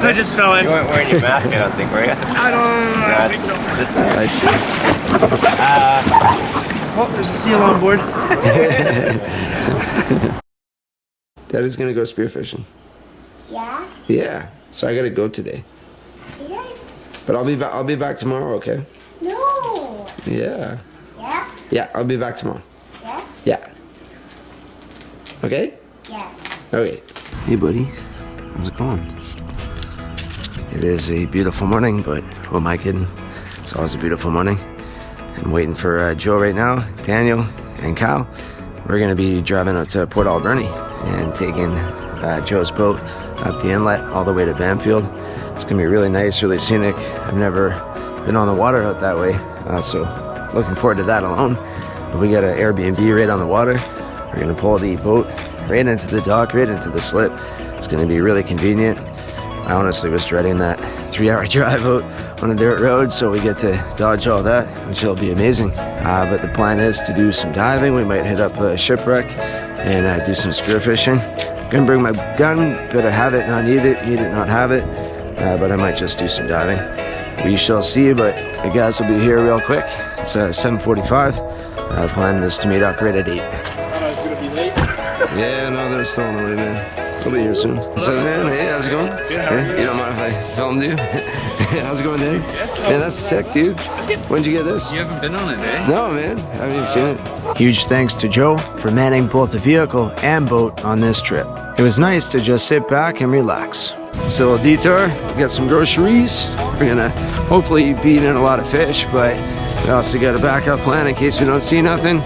I just fell in. You weren't wearing your mask, I don't think, were you? I think so. I see. Oh, there's a seal on board. Daddy's gonna go spearfishing. Yeah? Yeah. So I gotta go today. Yeah? But I'll be back tomorrow, okay? No. Yeah. Yeah? Yeah, I'll be back tomorrow. Yeah? Yeah. Okay? Yeah. Okay. Hey buddy, how's it going? It is a beautiful morning, but who am I kidding? It's always a beautiful morning. I'm waiting for Joe right now, Daniel, and Kyle. We're gonna be driving out to Port Alberni and taking Joe's boat up the inlet all the way to Bamfield. It's gonna be really nice, really scenic. I've never been on the water out that way, so looking forward to that alone. But we got an Airbnb right on the water. We're gonna pull the boat right into the dock, right into the slip. It's gonna be really convenient. I honestly was dreading that 3-hour drive out on a dirt road, so we get to dodge all that, which will be amazing. But the plan is to do some diving. We might hit up a shipwreck and do some spearfishing. Gonna bring my gun, better have it, not need it, not have it. But I might just do some diving. We shall see, but the guys will be here real quick. It's 7:45. The plan is to meet up right at 8. Yeah, no, they're still on the way, man. I'll be here soon. So, man, hey, how's it going? Yeah, you don't mind if I filmed you? How's it going, Dave? Yeah, that's sick, dude. When'd you get this? You haven't been on it, eh? No, man. I haven't even seen it. Huge thanks to Joe for manning both the vehicle and boat on this trip. It was nice to just sit back and relax. So, a detour, got some groceries. We're gonna hopefully be eating a lot of fish, but we also got a backup plan in case we don't see nothing.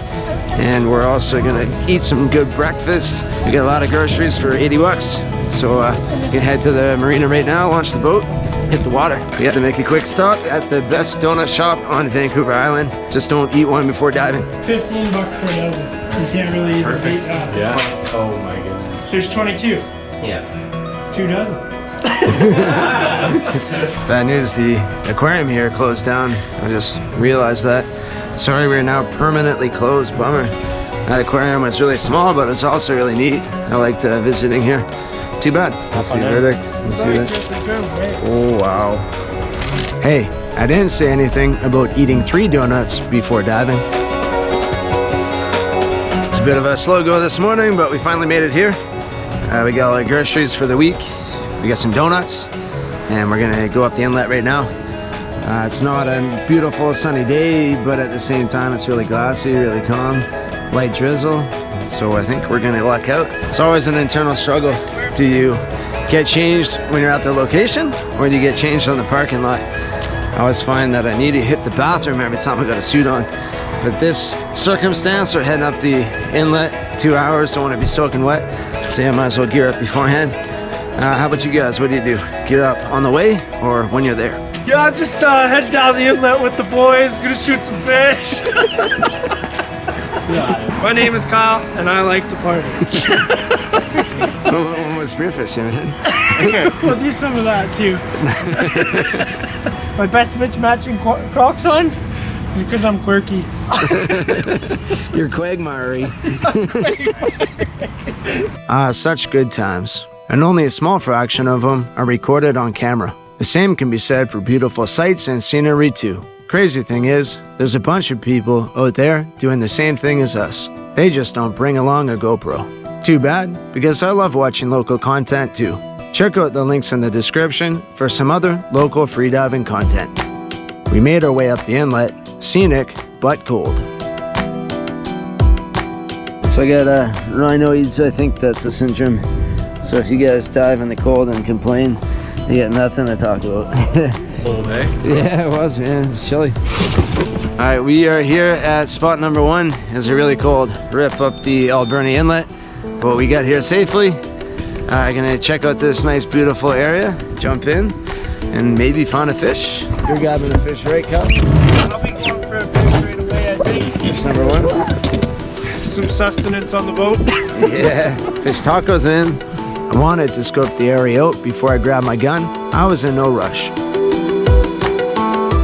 And we're also gonna eat some good breakfast. We got a lot of groceries for 80 bucks. So we can head to the marina right now, launch the boat, hit the water. We had to make a quick stop at the best donut shop on Vancouver Island. Just don't eat one before diving. 15 bucks for a dozen. You can't really beat that. Yeah. Oh my goodness. There's 22. Yeah. 2 dozen. Bad news, the aquarium here closed down. I just realized that. Sorry, we're now permanently closed. Bummer. That aquarium was really small, but it's also really neat. I liked visiting here. Too bad. Let's see the verdict. Let's see that. Oh, wow. Hey, I didn't say anything about eating 3 donuts before diving. It's a bit of a slow go this morning, but we finally made it here. We got all our groceries for the week. We got some donuts, and we're gonna go up the inlet right now. It's not a beautiful sunny day, but at the same time it's really glassy, really calm, light drizzle. So I think we're gonna luck out. It's always an internal struggle. Do you get changed when you're at the location, or do you get changed on the parking lot? I always find that I need to hit the bathroom every time I got a suit on. But this circumstance, we're heading up the inlet, 2 hours, don't want to be soaking wet. So I might as well gear up beforehand. How about you guys? What do? Gear up on the way or when you're there? Yeah, just head down the inlet with the boys. Gonna shoot some fish. My name is Kyle, and I like to party. What was spearfishing, man? We'll do some of that too. My best mismatching Crocs on is because I'm quirky. You're quagmire. Such good times. And only a small fraction of them are recorded on camera. The same can be said for beautiful sights and scenery too. Crazy thing is, there's a bunch of people out there doing the same thing as us. They just don't bring along a GoPro. Too bad, because I love watching local content too. Check out the links in the description for some other local freediving content. We made our way up the inlet, scenic but cold. So I got rhinoids, I think that's the syndrome. So if you guys dive in the cold and complain, you got nothing to talk about. Cold, eh? Yeah, it was, man. It's chilly. All right, we are here at spot number 1. It's a really cold rip up the Alberni Inlet, but we got here safely. Gonna check out this nice, beautiful area, jump in, and maybe find a fish. You're grabbing a fish, right, Cal? I'll be going for a fish right away, I think. Fish number 1. Some sustenance on the boat. Yeah, fish tacos, man. I wanted to scope the area out before I grabbed my gun. I was in no rush.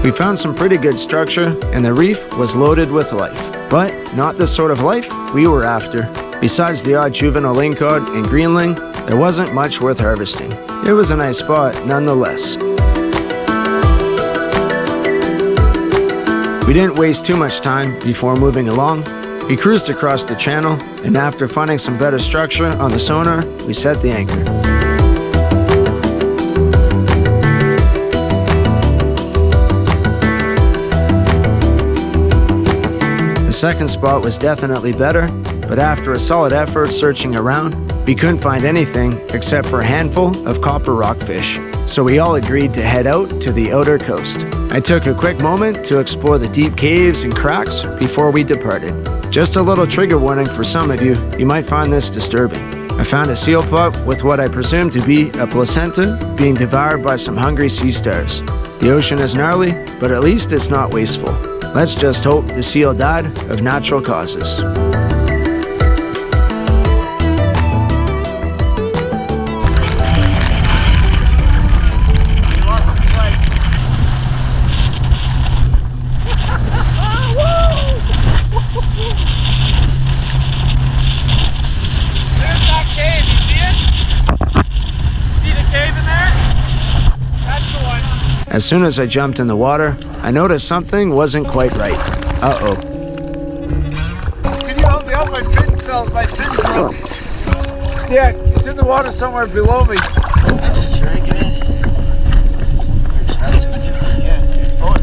We found some pretty good structure, and the reef was loaded with life. But not the sort of life we were after. Besides the odd juvenile lingcod and greenling, there wasn't much worth harvesting. it was a nice spot nonetheless. We didn't waste too much time before moving along. We cruised across the channel, and after finding some better structure on the sonar, we set the anchor. The second spot was definitely better, but after a solid effort searching around, we couldn't find anything except for a handful of copper rockfish. So we all agreed to head out to the outer coast. I took a quick moment to explore the deep caves and cracks before we departed. Just a little trigger warning for some of you, you might find this disturbing. I found a seal pup with what I presume to be a placenta being devoured by some hungry sea stars. The ocean is gnarly, but at least it's not wasteful. Let's just hope the seal died of natural causes. As soon as I jumped in the water, I noticed something wasn't quite right. Uh-oh. Can you help me out? My fin fell. My fin broke. Yeah, it's in the water somewhere below me. That's a drink, man. Expensive. Yeah. Oh,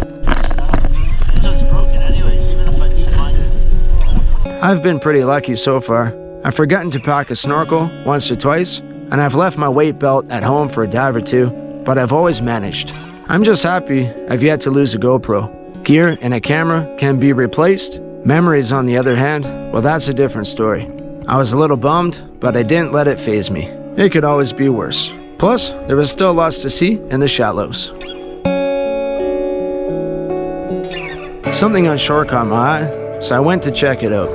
it's just broken anyways, even if I do find it. I've been pretty lucky so far. I've forgotten to pack a snorkel once or twice, and I've left my weight belt at home for a dive or two, but I've always managed. I'm just happy I've yet to lose a GoPro. Gear and a camera can be replaced. Memories, on the other hand, well, that's a different story. I was a little bummed, but I didn't let it faze me. It could always be worse. Plus, there was still lots to see in the shallows. Something on shore caught my eye, so I went to check it out.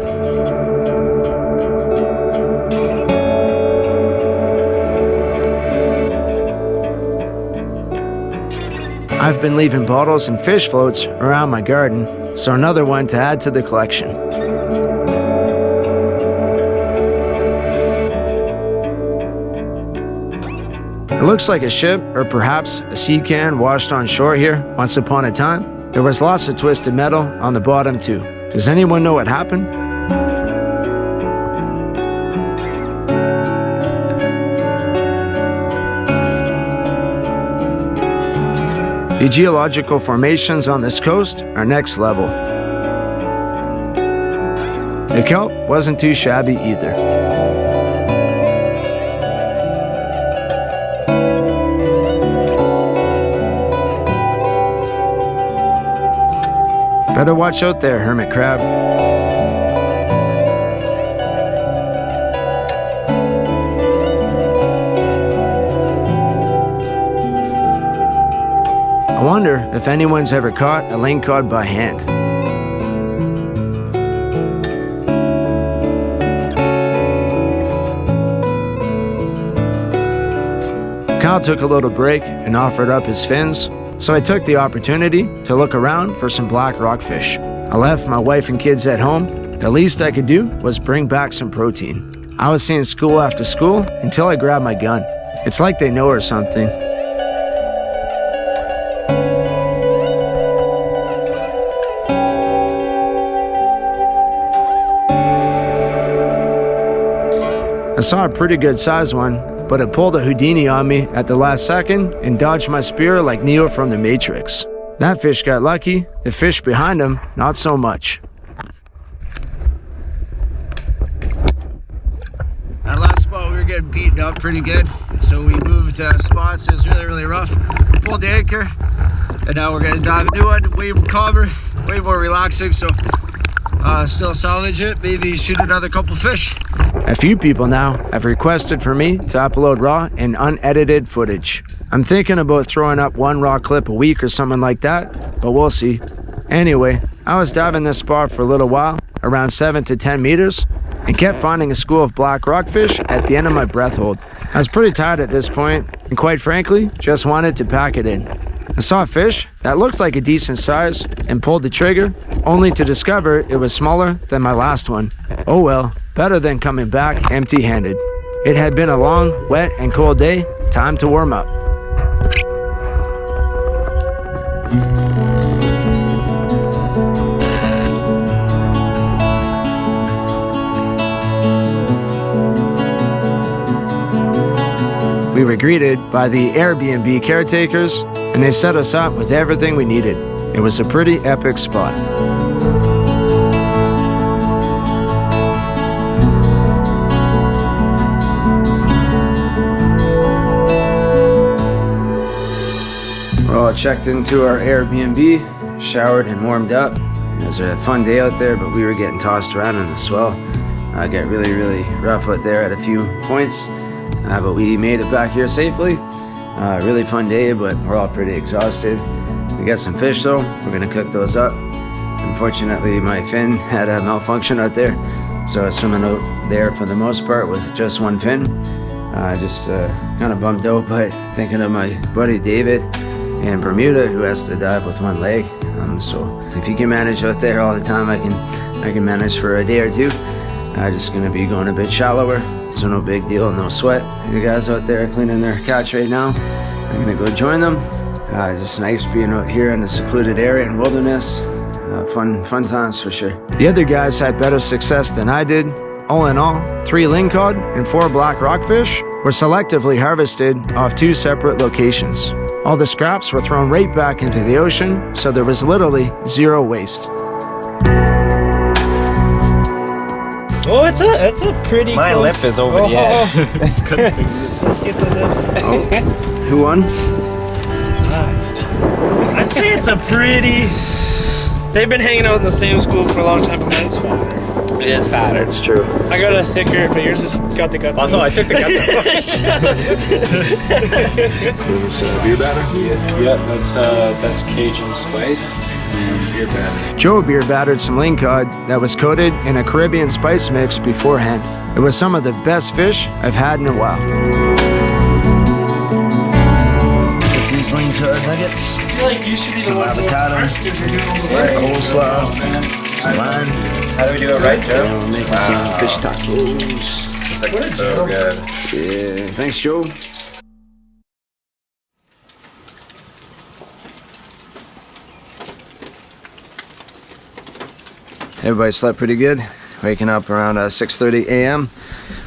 I've been leaving bottles and fish floats around my garden, so another one to add to the collection. It looks like a ship or perhaps a sea can washed on shore here once upon a time. There was lots of twisted metal on the bottom too. Does anyone know what happened? The geological formations on this coast are next level. The kelp wasn't too shabby either. Better watch out there, hermit crab. I wonder if anyone's ever caught a lingcod by hand. Kyle took a little break and offered up his fins, so I took the opportunity to look around for some black rockfish. I left my wife and kids at home. The least I could do was bring back some protein. I was seeing school after school until I grabbed my gun. It's like they know or something. I saw a pretty good sized one, but it pulled a Houdini on me at the last second and dodged my spear like Neo from the Matrix. That fish got lucky, the fish behind him, not so much. Our last spot, we were getting beaten up pretty good, so we moved spots. It was really rough. Pulled the anchor, and now we're gonna dive a new one, way more calmer, way more relaxing, so still salvage it, maybe shoot another couple fish. A few people now have requested for me to upload raw and unedited footage. I'm thinking about throwing up one raw clip a week or something like that, but we'll see. Anyway, I was diving this spot for a little while, around 7 to 10 meters, and kept finding a school of black rockfish at the end of my breath hold. I was pretty tired at this point, and quite frankly, just wanted to pack it in. I saw a fish that looked like a decent size and pulled the trigger, only to discover it was smaller than my last one. Oh well, better than coming back empty-handed. It had been a long, wet, and cold day. Time to warm up. We were greeted by the Airbnb caretakers, and they set us up with everything we needed. It was a pretty epic spot. We're all checked into our Airbnb, showered and warmed up. It was a fun day out there, but we were getting tossed around in the swell. It got really rough out there at a few points. But we made it back here safely. Really fun day, but we're all pretty exhausted. We got some fish though. We're gonna cook those up. Unfortunately, my fin had a malfunction out there, so I was swimming out there for the most part with just one fin. Just kind of bummed out, but thinking of my buddy David in Bermuda who has to dive with one leg. So if you can manage out there all the time, I can manage for a day or two. Just gonna be going a bit shallower. So no big deal, no sweat. The guys out there cleaning their catch right now. I'm gonna go join them. It's just nice being out here in a secluded area and wilderness. Fun times for sure. The other guys had better success than I did. All in all, 3 lingcod and 4 black rockfish were selectively harvested off 2 separate locations. All the scraps were thrown right back into the ocean, so there was literally 0 waste. Oh, it's a pretty. My close. lip is over the edge. Let's get the lips. Who won? I'd say it's a pretty. They've been hanging out in the same school for a long time, but mine's fatter. It is fat. That's true. I got a thicker, but yours just got the guts. Also, I took the guts. Is this beer batter? Yeah, that's Cajun spice and beer batter. Joe beer battered some lingcod that was coated in a Caribbean spice mix beforehand. It was some of the best fish I've had in a while. Get these lingcod nuggets, I feel like you should be the some one going avocado, first because you're doing all the work. coleslaw, some lime. How do we do it right, Joe? We'll make some fish tacos. This looks so good. Yeah, thanks, Joe. Everybody slept pretty good. Waking up around 6:30 a.m.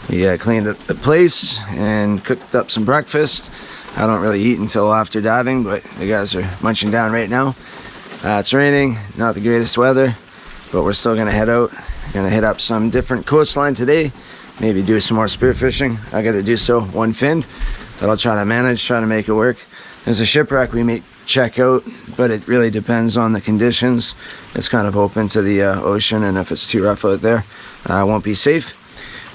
We cleaned up the place and cooked up some breakfast. I don't really eat until after diving, but the guys are munching down right now. It's raining, not the greatest weather, but we're still gonna head out. Gonna hit up some different coastline today. Maybe do some more spearfishing. I gotta do so one fin, but I'll try to manage, try to make it work. There's a shipwreck we may check out, but it really depends on the conditions. It's kind of open to the ocean, and if it's too rough out there, it won't be safe.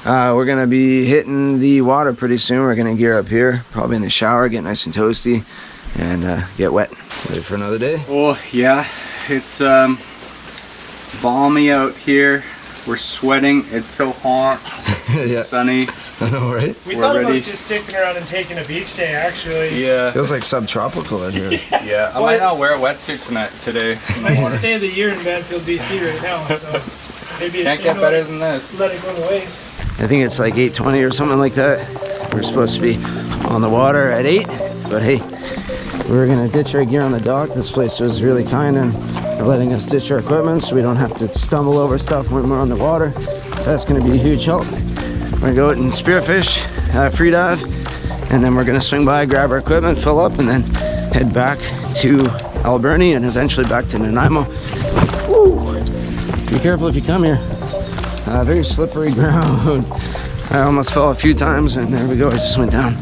We're gonna be hitting the water pretty soon. We're gonna gear up here, probably in the shower, get nice and toasty, and get wet. Ready for another day? Oh yeah, it's balmy out here. We're sweating. It's so hot. Yeah. Sunny. I know, right? We We're thought ready. about just sticking around and taking a beach day, actually. Yeah. Feels like subtropical in here. Yeah. I might not wear a wetsuit today. Nicest day of the year in Bamfield, BC right now, so maybe Can't get better than this. let it go to waste. I think it's like 8:20 or something like that. We're supposed to be on the water at 8, but hey, we're gonna ditch our gear on the dock. This place was really kind and letting us ditch our equipment so we don't have to stumble over stuff when we're on the water. So that's gonna be a huge help. We're gonna go out and spearfish, free dive, and then we're gonna swing by, grab our equipment, fill up, and then head back to Alberni and eventually back to Nanaimo. Woo. Be careful if you come here. Very slippery ground. I almost fell a few times, and there we go, I just went down.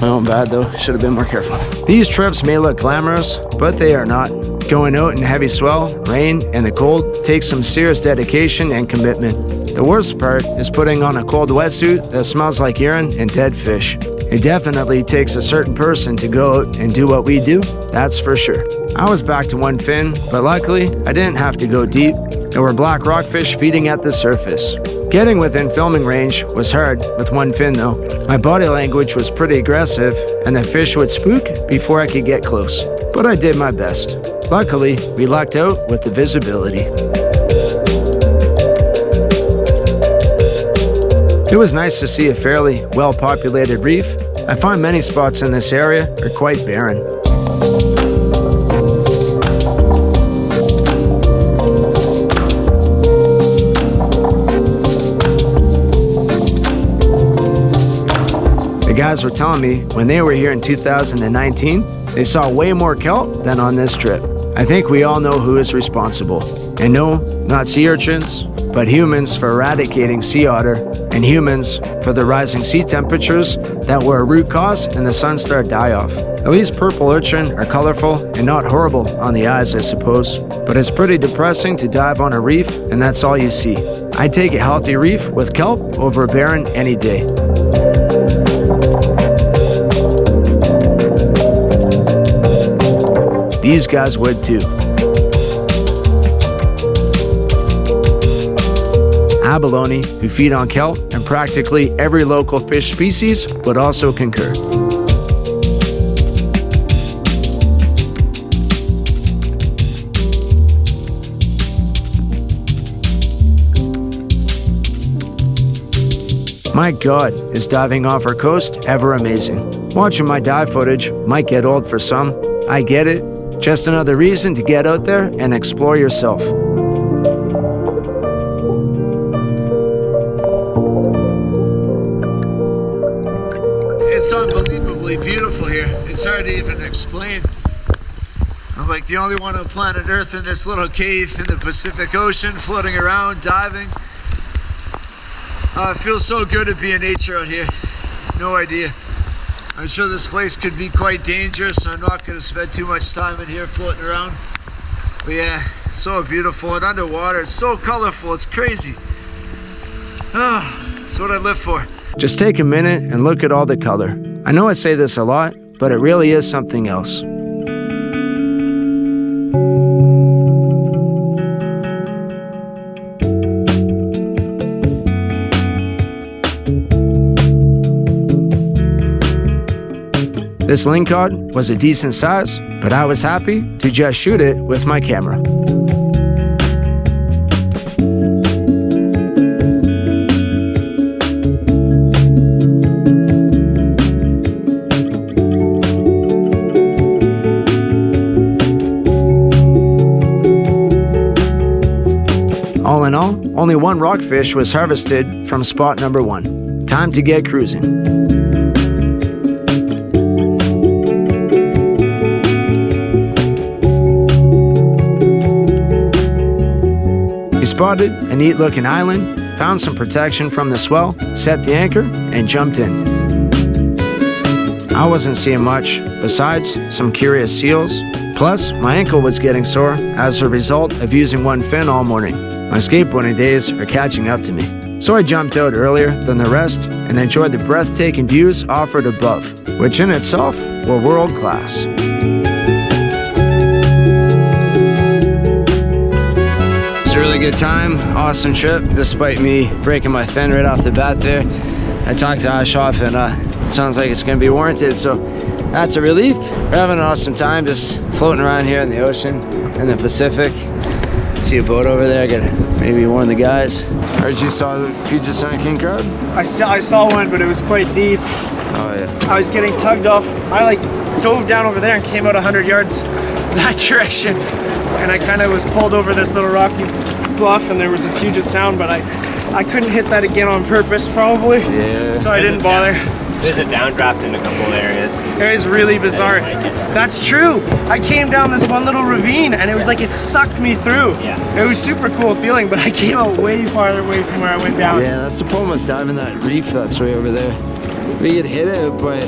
My own bad though, should have been more careful. These trips may look glamorous, but they are not. Going out in heavy swell, rain, and the cold takes some serious dedication and commitment. The worst part is putting on a cold wetsuit that smells like urine and dead fish. It definitely takes a certain person to go out and do what we do, that's for sure. I was back to one fin, but luckily I didn't have to go deep. There were black rockfish feeding at the surface. Getting within filming range was hard with one fin though. My body language was pretty aggressive and the fish would spook before I could get close. But I did my best. Luckily, we lucked out with the visibility. It was nice to see a fairly well-populated reef. I find many spots in this area are quite barren. The guys were telling me when they were here in 2019, they saw way more kelp than on this trip. I think we all know who is responsible. And no, not sea urchins, but humans for eradicating sea otter, and humans for the rising sea temperatures that were a root cause in the Sunstar die-off. At least purple urchin are colorful and not horrible on the eyes, I suppose. But it's pretty depressing to dive on a reef and that's all you see. I'd take a healthy reef with kelp over a barren any day. These guys would too. Abalone, who feed on kelp and practically every local fish species, would also concur. My God, is diving off our coast ever amazing. Watching my dive footage might get old for some. I get it. Just another reason to get out there and explore yourself. It's unbelievably beautiful here. It's hard to even explain. I'm like the only one on planet Earth in this little cave in the Pacific Ocean, floating around, diving. It feels so good to be in nature out here. No idea. I'm sure this place could be quite dangerous, so I'm not going to spend too much time in here floating around. But yeah, so beautiful and underwater. It's so colorful, it's crazy. It's what I live for. Just take a minute and look at all the color. I know I say this a lot, but it really is something else. This lingcod was a decent size, but I was happy to just shoot it with my camera. All in all, only one rockfish was harvested from spot number 1. Time to get cruising. We spotted a neat looking island, found some protection from the swell, set the anchor, and jumped in. I wasn't seeing much, besides some curious seals. Plus, my ankle was getting sore as a result of using one fin all morning. My skateboarding days are catching up to me. So I jumped out earlier than the rest and enjoyed the breathtaking views offered above, which in itself were world class. A really good time, awesome trip, despite me breaking my fin right off the bat there. I talked to Ash off and it sounds like it's going to be warranted, so that's a relief. We're having an awesome time just floating around here in the ocean, in the Pacific. See a boat over there, I gotta maybe warn the guys. Heard you saw the Puget Sound king crab? I saw one, but it was quite deep. Oh yeah. I was getting tugged off. I like dove down over there and came out 100 yards that direction. And I kind of was pulled over this little rocky bluff and there was a Puget Sound, but I couldn't hit that again on purpose probably. Yeah. So I didn't bother. There's a downdraft in a couple areas. It was really bizarre. I didn't like it. That's true. I came down this one little ravine and it was like it sucked me through. Yeah. It was super cool feeling, but I came out way farther away from where I went down. Yeah, that's the problem with diving that reef that's way over there. We could hit it, but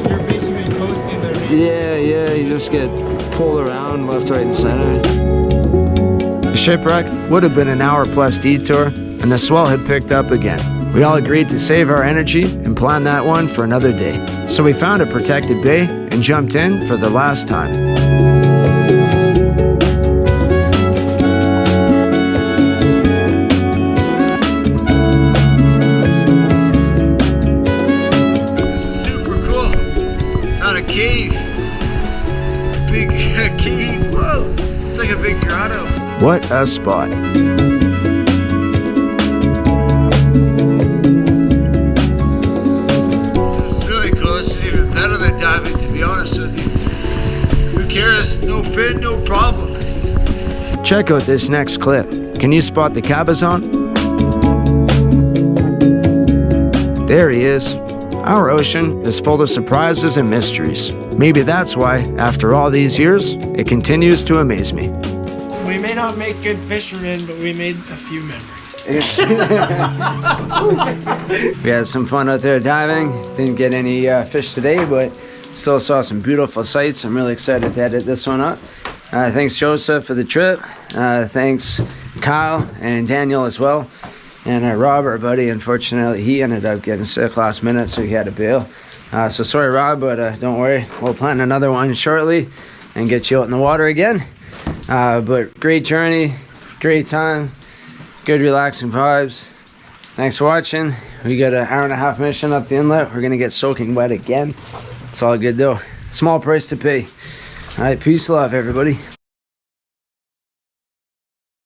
You're basically coasting the reef. yeah, you just get pulled around left, right, and center. The shipwreck would have been an hour plus detour, and the swell had picked up again. We all agreed to save our energy and plan that one for another day. So we found a protected bay and jumped in for the last time. This is super cool. Found a cave. Big cave. Whoa. It's like a big grotto. What a cares? No fin, no problem. Check out this next clip. Can you spot the cabezon? There he is. Our ocean is full of surprises and mysteries. Maybe that's why, after all these years, it continues to amaze me. We may not make good fishermen, but we made a few memories. We had some fun out there diving. Didn't get any fish today, but still saw some beautiful sights. I'm really excited to edit this one up. Thanks Joseph for the trip. Thanks Kyle and Daniel as well. And Rob, our buddy, unfortunately he ended up getting sick last minute, so he had to bail. So sorry Rob, but don't worry. We'll plan another one shortly and get you out in the water again. But great journey, great time. Good relaxing vibes. Thanks for watching. We got an hour-and-a-half mission up the inlet. We're gonna get soaking wet again. It's all good though. Small price to pay. All right, peace, love, everybody.